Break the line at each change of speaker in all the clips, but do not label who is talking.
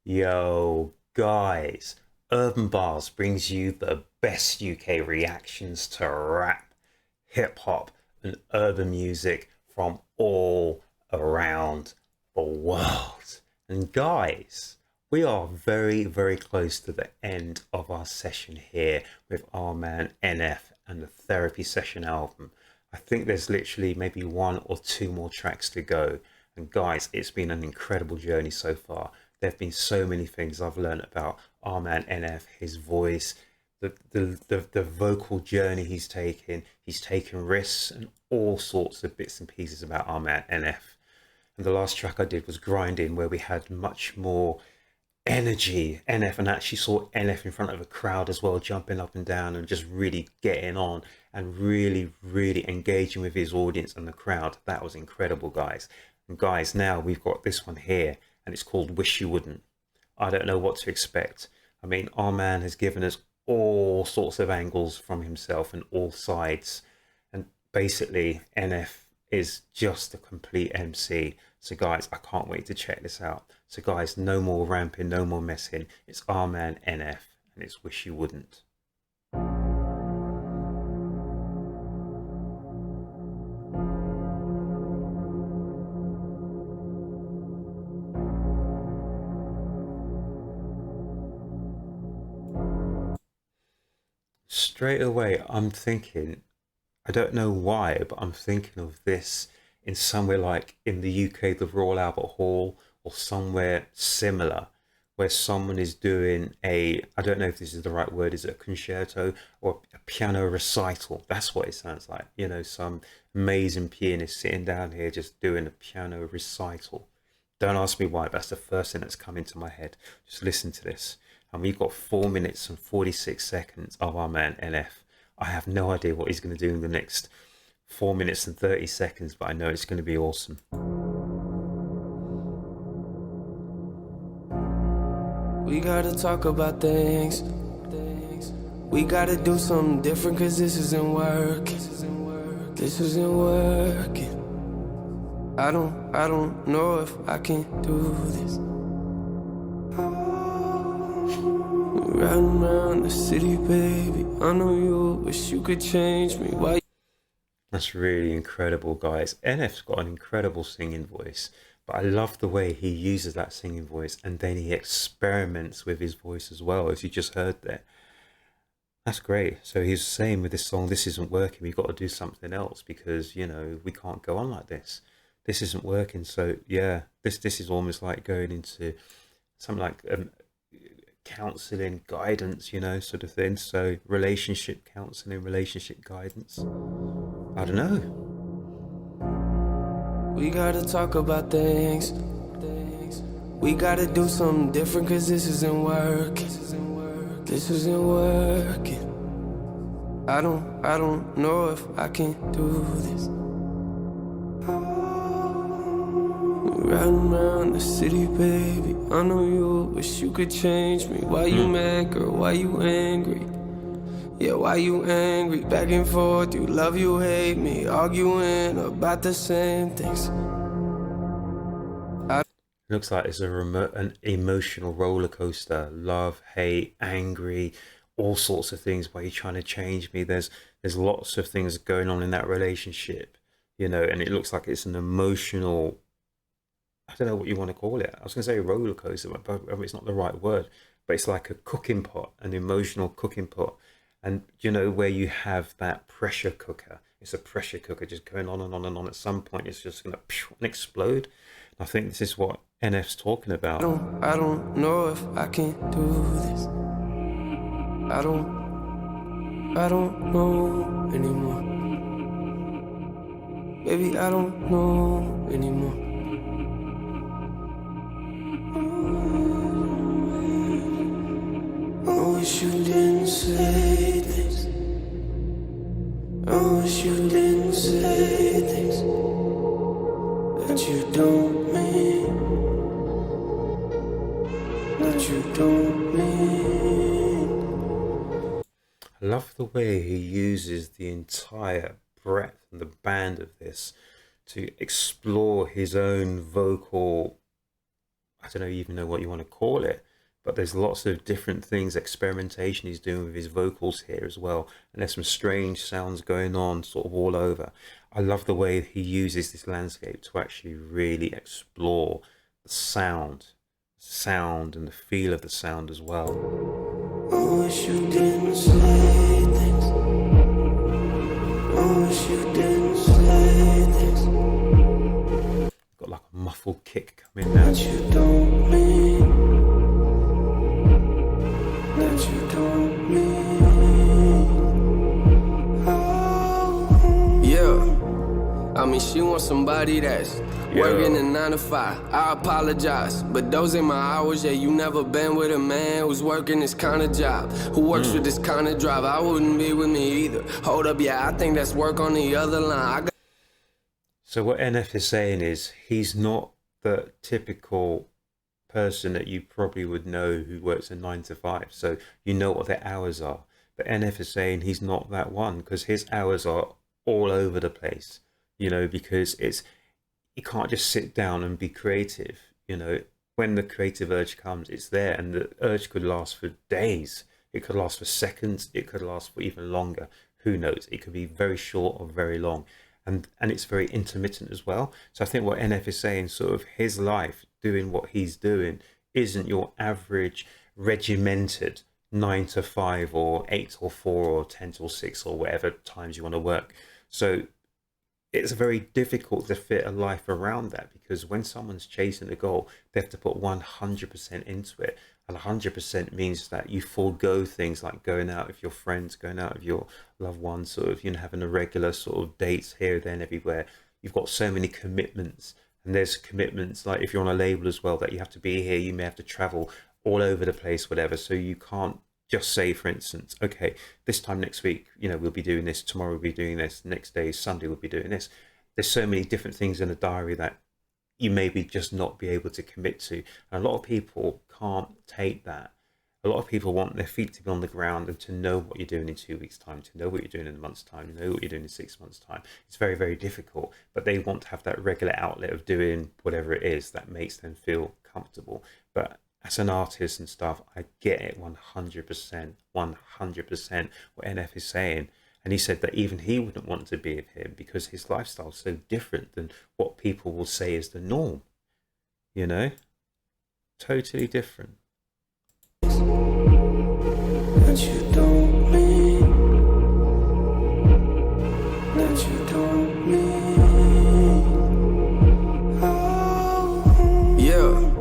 Yo, guys, Urb'n Barz brings you the best UK reactions to rap, hip hop, and urban music from all around the world. And guys, we are very, very close to the end of our session here with our man NF and the Therapy Session album. I think there's literally maybe one or two more tracks to go. And guys, it's been an incredible journey so far. There have been so many things I've learned about our man NF, his voice, the vocal journey he's taken. He's taken risks and all sorts of bits and pieces about our man NF. And the last track I did was Grinding, where we had much more energy, NF, and actually saw NF in front of a crowd as well, jumping up and down and just really getting on and really, really engaging with his audience and the crowd. That was incredible, guys. And guys, now we've got this one here, and it's called Wish You Wouldn't. I don't know what to expect. I mean, our man has given us all sorts of angles from himself and all sides. And basically, NF is just a complete MC. So guys, I can't wait to check this out. So guys, no more ramping, no more messing. It's our man NF, and it's Wish You Wouldn't. Straight away, I'm thinking, I don't know why, but I'm thinking of this in somewhere like in the UK, the Royal Albert Hall, or somewhere similar, where someone is doing a, I don't know if this is the right word, is it a concerto or a piano recital? That's what it sounds like. You know, some amazing pianist sitting down here just doing a piano recital. Don't ask me why, but that's the first thing that's come into my head. Just listen to this. And we've got 4 minutes and 46 seconds of our man NF. I have no idea what he's going to do in the next 4 minutes and 30 seconds, but I know it's going to be awesome.
We gotta talk about things. We gotta do something different, cause this isn't working. This isn't working. I don't know if I can do this. Riding around the city, baby. I know you wish you could change me. Why?
That's really incredible, guys. NF's got an incredible singing voice, but I love the way he uses that singing voice and then he experiments with his voice as well, as you just heard there. That's great. So he's saying with this song, this isn't working. We've got to do something else because, you know, we can't go on like this. This isn't working. So yeah, this is almost like going into something like counseling guidance, you know, sort of thing. So relationship counseling, relationship guidance. I don't know.
We gotta talk about things. We gotta do something different, cause this isn't working. This isn't working. I don't know if I can do this. Riding around the city, baby. I know you wish you could change me. Why you mad, girl? Why you angry? Yeah, why you angry? Back and forth, you love, you hate me. Arguing about the same things.
Looks like it's an emotional roller coaster. Love, hate, angry, all sorts of things. Why are you trying to change me? There's lots of things going on in that relationship, you know, and it looks like it's an emotional, I don't know what you want to call it. I was going to say roller coaster, but it's not the right word. But it's like a cooking pot, an emotional cooking pot. And you know, where you have that pressure cooker, it's a pressure cooker just going on and on and on. At some point, it's just going to explode. And I think this is what NF's talking about.
I don't know if I can do this. I don't know anymore. Baby, I don't know anymore. I wish you didn't say things. I wish you didn't say things that you don't mean. That you don't mean.
I love the way he uses the entire breadth and the band of this to explore his own vocal, I don't know even know what you want to call it, but there's lots of different things, experimentation he's doing with his vocals here as well, and there's some strange sounds going on sort of all over. I love the way he uses this landscape to actually really explore the sound and the feel of the sound as well.
I wish you didn't say this. I wish you didn't say this.
Got like a muffled kick coming now.
That you don't mean. That you don't mean. Oh. Yeah. I mean, she wants somebody that's working a 9 to 5. I apologize, but those ain't my hours. Yeah, you never been with a man who's working this kind of job, who works with this kind of drive. I wouldn't be with me either. Hold up, yeah, I think that's work on the other line.
So what NF is saying is he's not the typical person that you probably would know who works a 9 to 5. So you know what their hours are. But NF is saying he's not that one, because his hours are all over the place, you know, because you can't just sit down and be creative. You know, when the creative urge comes, it's there, and the urge could last for days. It could last for seconds. It could last for even longer. Who knows? It could be very short or very long. And it's very intermittent as well. So I think what NF is saying, sort of his life doing what he's doing isn't your average regimented 9 to 5 or 8 till 4 or 10 till 6 or whatever times you want to work. So it's very difficult to fit a life around that, because when someone's chasing a goal, they have to put 100% into it. And 100% means that you forego things like going out with your friends, going out with your loved ones, sort of, you know, having a regular sort of dates here, there and everywhere. You've got so many commitments, and there's commitments like if you're on a label as well, that you have to be here, you may have to travel all over the place, whatever. So you can't just say, for instance, okay, this time next week, you know, we'll be doing this, tomorrow we'll be doing this, next day, Sunday, we'll be doing this. There's so many different things in a diary that you maybe just not be able to commit to. And a lot of people can't take that. A lot of people want their feet to be on the ground and to know what you're doing in 2 weeks' time, to know what you're doing in a month's time, to know what you're doing in 6 months' time. It's very, very difficult, but they want to have that regular outlet of doing whatever it is that makes them feel comfortable. But as an artist and stuff, I get it 100%, 100% what NF is saying. And he said that even he wouldn't want to be with him because his lifestyle is so different than what people will say is the norm. You know? Totally different.
That you don't mean. That you don't mean. Oh. Yeah.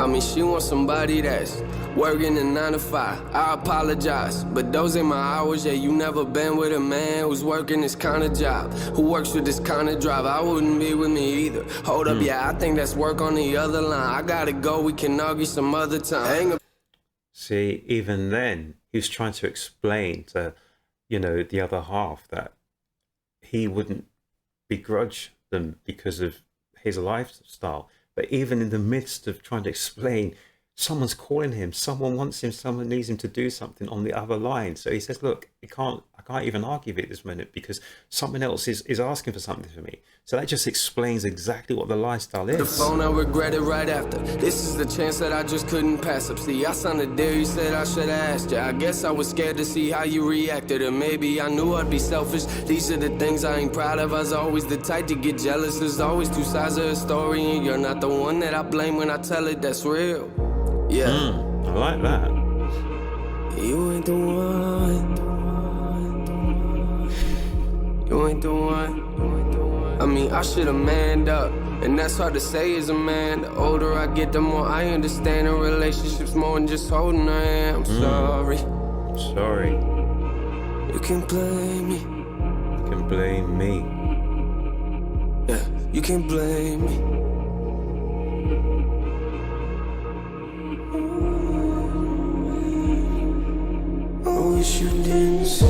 I mean, she wants somebody that's working a 9 to 5. I apologize, but those ain't my hours. Yeah, you never been with a man who's working this kind of job, who works with this kind of drive. I wouldn't be with me either. Hold up, yeah, I think that's work on the other line. I gotta go, we can argue some other time.
See, even then, he was trying to explain to, you know, the other half that he wouldn't begrudge them because of his lifestyle. But even in the midst of trying to explain, someone's calling him, someone wants him, someone needs him to do something on the other line. So he says, look, I can't even argue with it this minute because someone else is asking for something for me. So that just explains exactly what the lifestyle is.
The phone, I regret it right after. This is the chance that I just couldn't pass up. See, I sounded there, you said I should have asked you. I guess I was scared to see how you reacted, or maybe I knew I'd be selfish. These are the things I ain't proud of. I was always the type to get jealous. There's always two sides of a story, and you're not the one that I blame when I tell it. That's real. Yeah.
I like that.
You ain't the one. You ain't the one. I mean, I should've manned up, and that's hard to say as a man. The older I get, the more I understand a relationship's more than just holding her hand. I'm sorry.
I'm sorry.
You can blame me.
You can blame me.
Yeah, you can blame me. I wish you didn't say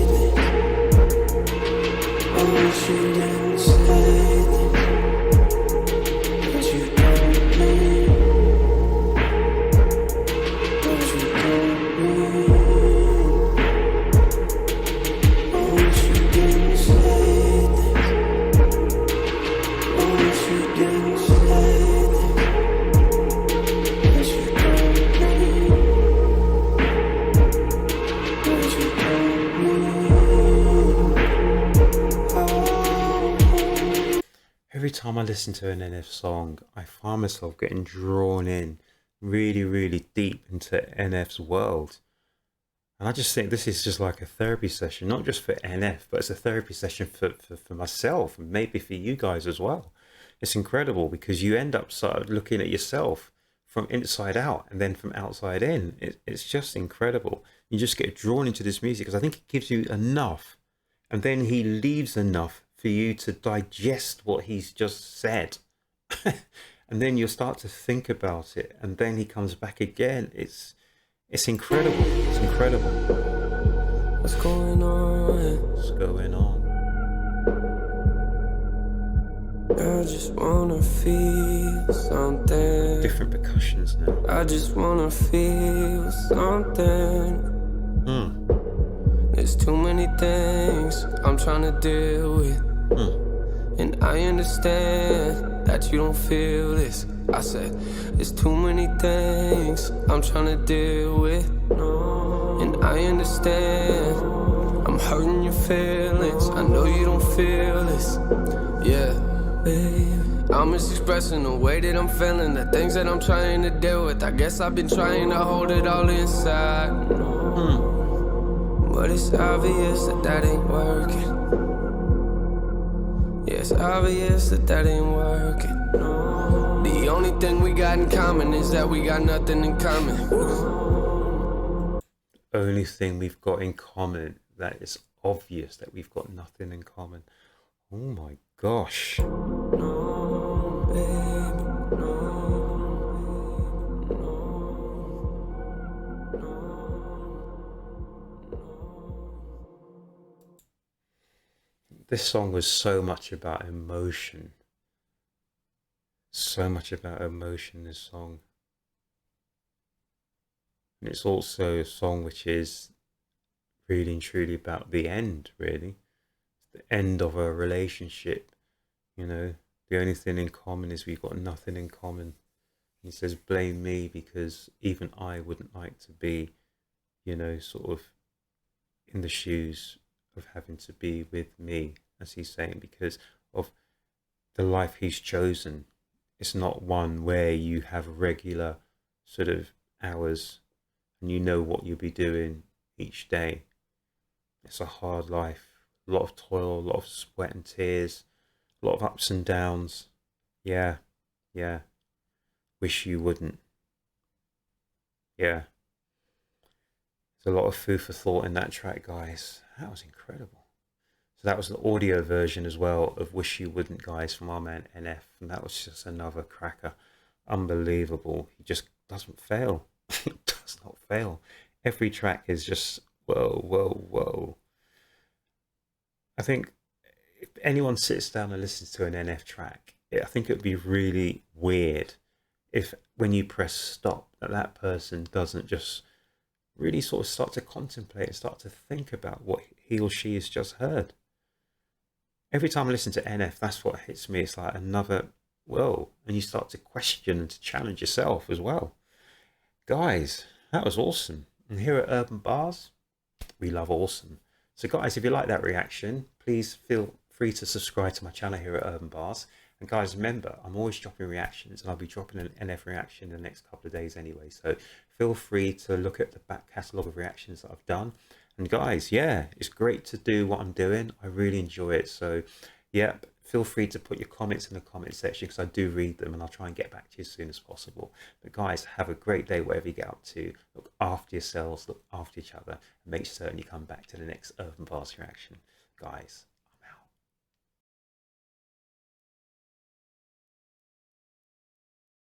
this. I wish you didn't say this. But you don't mean. But you don't mean. I wish you didn't say this. I wish you didn't.
time I listen to an NF song, I find myself getting drawn in really, really deep into NF's world. And I just think this is just like a therapy session, not just for NF, but it's a therapy session for myself and maybe for you guys as well. It's incredible because you end up sort of looking at yourself from inside out and then from outside in. It's just incredible. You just get drawn into this music because I think it gives you enough. And then he leaves enough for you to digest what he's just said. And then you'll start to think about it. And then he comes back again. It's incredible. It's incredible.
What's going on?
What's going on?
I just wanna feel something.
Different percussions now.
I just wanna feel something. There's too many things I'm trying to deal with. And I understand that you don't feel this. I said, there's too many things I'm trying to deal with. And I understand I'm hurting your feelings. I know you don't feel this. Yeah, baby, I'm just expressing the way that I'm feeling, the things that I'm trying to deal with. I guess I've been trying to hold it all inside. But it's obvious that that ain't working. Yeah, it's obvious that that ain't working. The only thing we got in common is that we got nothing in common.
Only thing we've got in common, that it's obvious that we've got nothing in common. Oh my gosh.
No, baby, no.
This song was so much about emotion. So much about emotion, this song. And it's also a song which is really and truly about the end, really. It's the end of a relationship. You know, the only thing in common is we've got nothing in common. He says, blame me because even I wouldn't like to be, you know, sort of in the shoes of having to be with me, as he's saying, because of the life he's chosen. It's not one where you have regular sort of hours and you know what you'll be doing each day. It's a hard life, a lot of toil, a lot of sweat and tears, a lot of ups and downs. Yeah, wish you wouldn't. Yeah. There's a lot of food for thought in that track, guys. That was incredible. So that was the audio version as well of Wish You Wouldn't, guys, from our man NF. And that was just another cracker. Unbelievable. He just doesn't fail. He does not fail. Every track is just whoa. I think if anyone sits down and listens to an NF track, I think it would be really weird if when you press stop, that person doesn't just really sort of start to contemplate and start to think about what he or she has just heard. Every time I listen to NF, that's what hits me. It's like another whoa, and you start to question and to challenge yourself as well. Guys, that was awesome. And here at Urb'n Barz, we love awesome. So guys, if you like that reaction, please feel free to subscribe to my channel here at Urb'n Barz. And guys, remember, I'm always dropping reactions, and I'll be dropping an NF reaction in the next couple of days anyway. So feel free to look at the back catalogue of reactions that I've done. And guys, yeah, it's great to do what I'm doing. I really enjoy it. So yeah, feel free to put your comments in the comment section because I do read them and I'll try and get back to you as soon as possible. But guys, have a great day, whatever you get up to. Look after yourselves, look after each other, and make certain you come back to the next Urb'n Barz reaction. Guys,